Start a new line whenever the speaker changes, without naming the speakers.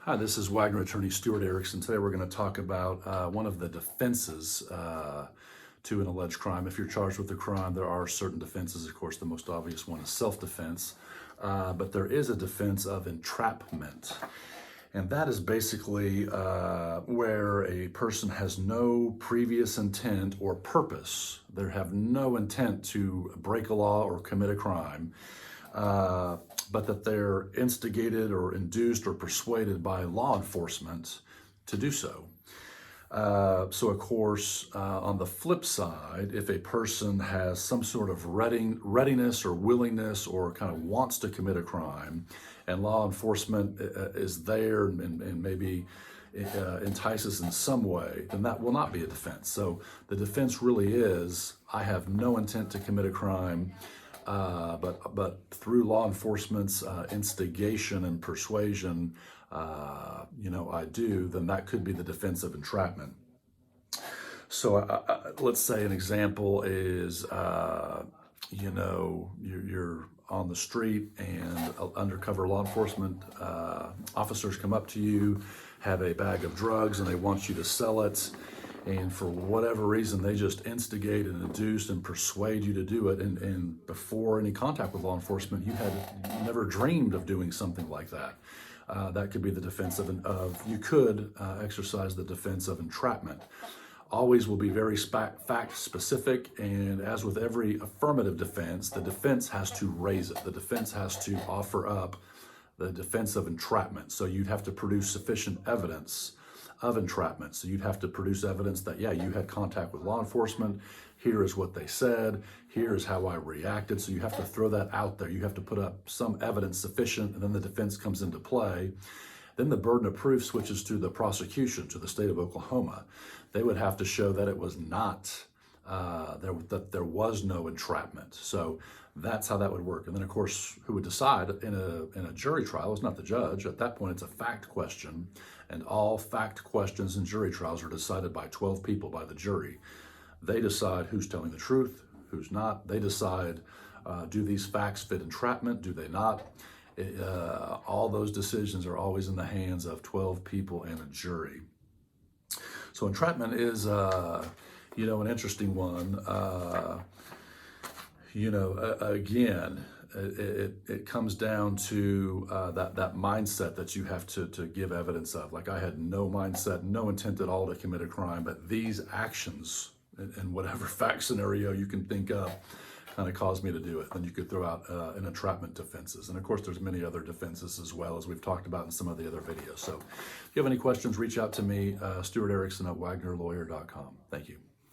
Hi, this is Wagner attorney Stuart Ericson. Today we're going to talk about one of the defenses to an alleged crime. If you're charged with a crime, there are certain defenses. Of course, the most obvious one is self-defense, but there is a defense of entrapment. And that is basically where a person has no previous intent or purpose. They have no intent to break a law or commit a crime, but that they're instigated or induced or persuaded by law enforcement to do so. So of course, on the flip side, if a person has some sort of readiness or willingness or kind of wants to commit a crime, and law enforcement is there and maybe entices in some way, then that will not be a defense. So the defense really is, I have no intent to commit a crime, but through law enforcement's instigation and persuasion, I do, then that could be the defense of entrapment. So let's say an example is, you're on the street and undercover law enforcement officers come up to you, have a bag of drugs, and they want you to sell it. And for whatever reason, they just instigate and induce and persuade you to do it. And before any contact with law enforcement, you had never dreamed of doing something like that. That could be the defense you could exercise the defense of entrapment. Always will be very fact specific, and as with every affirmative defense, the defense has to raise it. The defense has to offer up the defense of entrapment. So you'd have to produce sufficient evidence of entrapment. So you'd have to produce evidence that, yeah, you had contact with law enforcement. Here is what they said. Here is how I reacted. So you have to throw that out there. You have to put up some evidence sufficient, and then the defense comes into play. Then the burden of proof switches to the prosecution, to the state of Oklahoma. They would have to show that it was not, that there was no entrapment. So that's how that would work. And then, of course, who would decide in a jury trial is not the judge. At that point, it's a fact question, and all fact questions in jury trials are decided by 12 people, by the jury. They decide who's telling the truth, who's not. They decide, do these facts fit entrapment? Do they not? All those decisions are always in the hands of 12 people and a jury. So entrapment is, an interesting one. Again, it comes down to that mindset that you have to give evidence of. Like, I had no mindset, no intent at all to commit a crime, but these actions in whatever fact scenario you can think of kind of caused me to do it. Then you could throw out an entrapment defenses. And of course, there's many other defenses as well, as we've talked about in some of the other videos. So if you have any questions, reach out to me, Stuart Ericson at WagnerLawyer.com. Thank you.